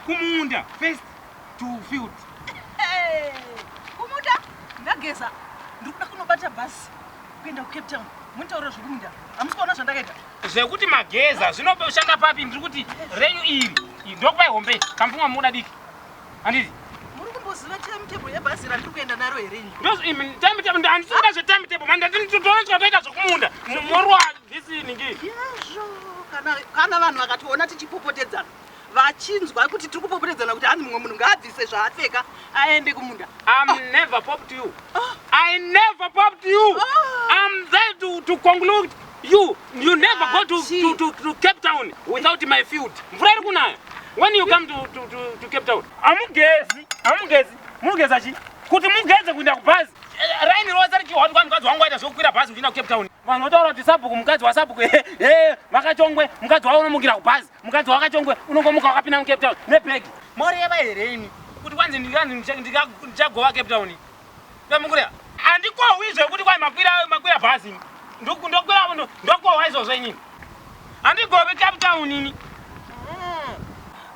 kumunda first to field. Kumunda ndageza ndikuda kunobata basi kuenda ku Cape Town. Muntaura zvokumunda amusikaona zvandakaita zvekuti mageza zvinoshanda papi ndiri kuti renyu iri ndokupai hombe kamfunga muda diki handiti muri kumboziva timetable yebhasi randiri kuenda naro here timetable handisikuda zvetimetable mandatoita zvokumunda morwa dhisiningi yazvo kana vanhu vakationa tichipopotedzana vachinzwa kuti tiri kupopotedzana kuti hani mumwe munhu ngaabvise zvaapfeka aende kumunda. I'm never popped you. I never popped you. I'm there to conclude you never go to Cape Town without my field. When you come to Cape Town, amugezi mugeza chi kuti mugeze kuenda kubhazi raini rosa richiwa kwa mukadzi wangu aita zvokukwira bhazi kuenda ku Cape Town. Vanhu votaura kuti sabhuku mukadzi wasabhuku vakachongwe mukadzi wavo unomukira kubhazi mukadzi wakachongwe unongomuka wakapinda mu Cape Town nebhegi moreva here imi kuti kwanzi ndichagova Cape Town ndamukura handikohwizve kuti kwai makwira bhazi ndokohwa izvozvo inini handigove Cape Town ini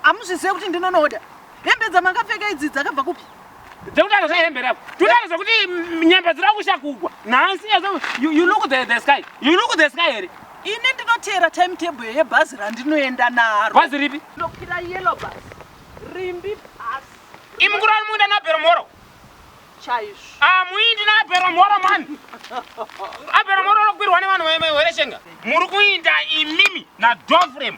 amuzvizive kuti ndinonoda hembe dzamakapfeka idzi dzakabva kupi dzekutanga zvehembe rako totaridza kuti nyembe dziri kusha kugwa nansi you look the sky here ini ndinoteera timetable yebhazi randinoenda naro bhazi ripi ndokwira yellow bus Rimbi bus imukura munda naberomoro chaizvo muindi naberomoro mani aberomoro rokwirwa nevanhu vereshenga muri kuinda imimi nadofrem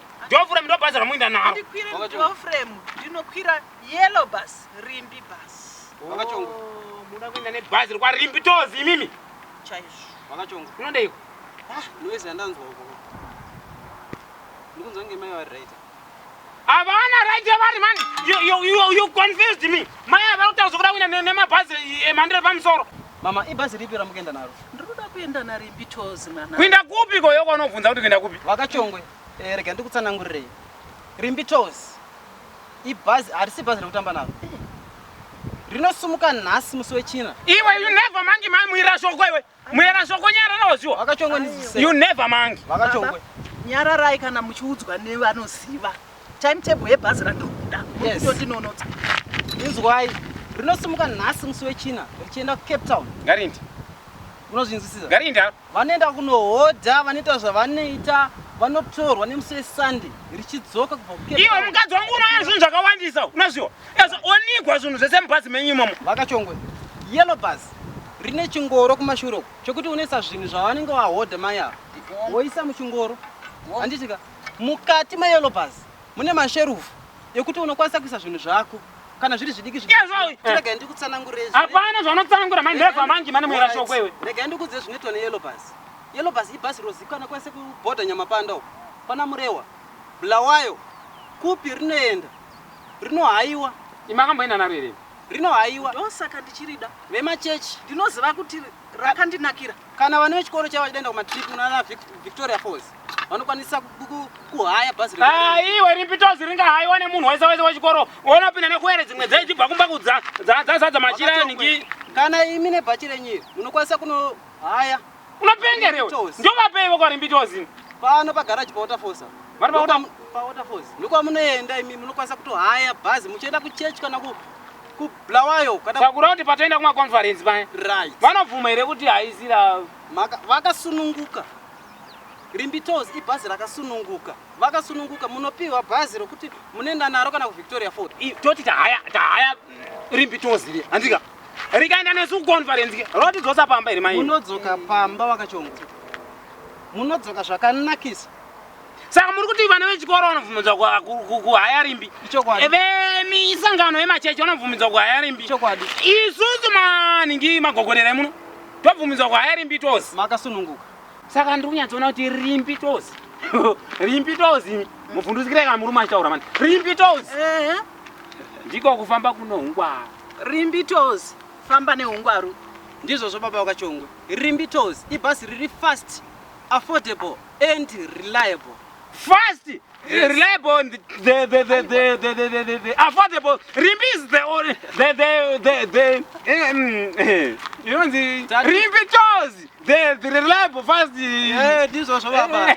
ndo bhazi ramuinda naro ndikwire dofrem ndinokwira yellow bus Rimbi bus wakachonga muda kuinda nebhazi rikwa Rimbi tozi imimi chaizvo wakachonga unondeiko niwezi handanzwa uko ndikunzwa ngemai vari right havana right yavari mani you confused me mai avari kutaura kuda kuinda nemabhazi emhando repamusoro mama ibhazi ripi ramukuenda naro ndikuda kuenda naRimbi tozi mwana kuinda kupi koyoko unobvunza kuti kuinda kupi wakachongwe rega ndikutsanangurirei Rimbi tozi ibhazi harisi bhazi rekutamba naro rinosumuka nhasi musi wechina iwe you never mangi mai muira shoko iwe muira shoko nyara nawoziwa wakachongwe ndizise you never mangi wakachongwe nyararai kana muchiudzwa nevanoziva timetable yebhazi randikuda ndinonotsa inzwai rinosumuka nhasi musi wechina richienda kuCape Town ngarindi unozvinzwisisa ngarindi vanoenda kunohodha vanoita zvavanoita vanotorwa nemusi weSunday richidzoka kubva kuCape Town iwe mukadzi wangu unoona zvinhu zvakawandisa unaziwa onigwa zvinhu zvese mubhazi menyu imomo vakachongwe yellow bus rine chingoro kumashure uko chokuti unoisa zvinhu zvavanenge vahodha mai avo woisa muchingoro handitika mukati mayellow bus mune masherufu ekuti unokwanisa kuisa zvinhu zvako kana zviri zvidiki regai ndikutsanangurire hapana zvaunotsanangura mai never mangi mane muira shoko iwe regai ndikudze zvinoitwa neyellow bus ibhasi rozikanwa kwese kubhodha nyamapanda uko pana murewa bulawayo kupi rinoenda rinohaiwa imakamboenda naro here rinohaiwa ndosaka ndichirida vemachechi ndinoziva kuti rakandinakira kana vana vechikoro chavo chidaenda kumatrip unana Victoria Falls vanokwanisa kuhaya bhazi iwe Rimbi tozi ringahaiwa nemunhu wese wechikoro unopinda nekuere dzimwe dzechibva kumba kudzazadza machira ningi kana imi nebhachi renyiri munokwanisa kunohaya unopengerewe ndovapeivo kwaRimbi tozi pano pagaraji pawaterfalls pawaterfalls ndokwamunoenda imi munokwanisa kutohaya bhazi muchienda kuchechi kana kubulawayo sakura kuti patoenda kumaconference paya right vanobvuma here kuti haisira vakasununguka Rimbi tozi ibhazi rakasununguka vakasununguka munopiwa bhazi rokuti munoenda naro kana kuVictoria Falls toti tahaya Rimbi tozi handika rikaenda nesu kuconference rotidzosa pamba here mai munodzoka pamba wakachongwa munodzoka zvakanakisa saka muri kuti vana vechikoro vanobvumidzwa kuhaya Rimbi vemisangano yemachechi vanobvumidzwa kuhaya Rimbi chokwadi isusu maningi magogodera emuno tobvumidzwa kuhaya Rimbi tozi makasununguka saka ndiri kunyatsoona kuti Rimbi tozi Rimbi tozi mubvundusikire kana muri machitaura mani Rimbi tozi ndiko kufamba kuno hungwaru Rimbi tozi famba nehungwaru ndizvozvo baba wakachongwe Rimbi tozi ibhazi riri fast affordable and reliable fast reliable and the affordable Rimbi is Rimbi tozi the reliable fast ndizvozvo baba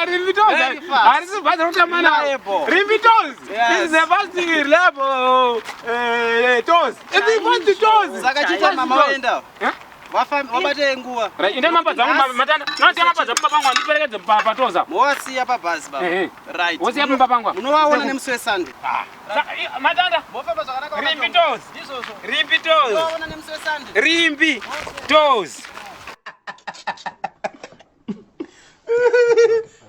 Rimbi tozi harisi bhazi rokutamana Rimbi tozi is the first level. Toes. It's the first toes. Saka chita mama waenda. Wabate nguwa. Right, inde mamba dzangu matanda. Nati mamba dzapapa pangu andiperekedze patoza. Mowasiya pabhazi baba. Right. Wosiya papa pangu. Munowaona nemusi weSunday. Matanda. Mofamba zvakanaka. Rimbi toes. Ndizvozvo. Rimbi toes. Munowaona nemusi weSunday. Rimbi toes.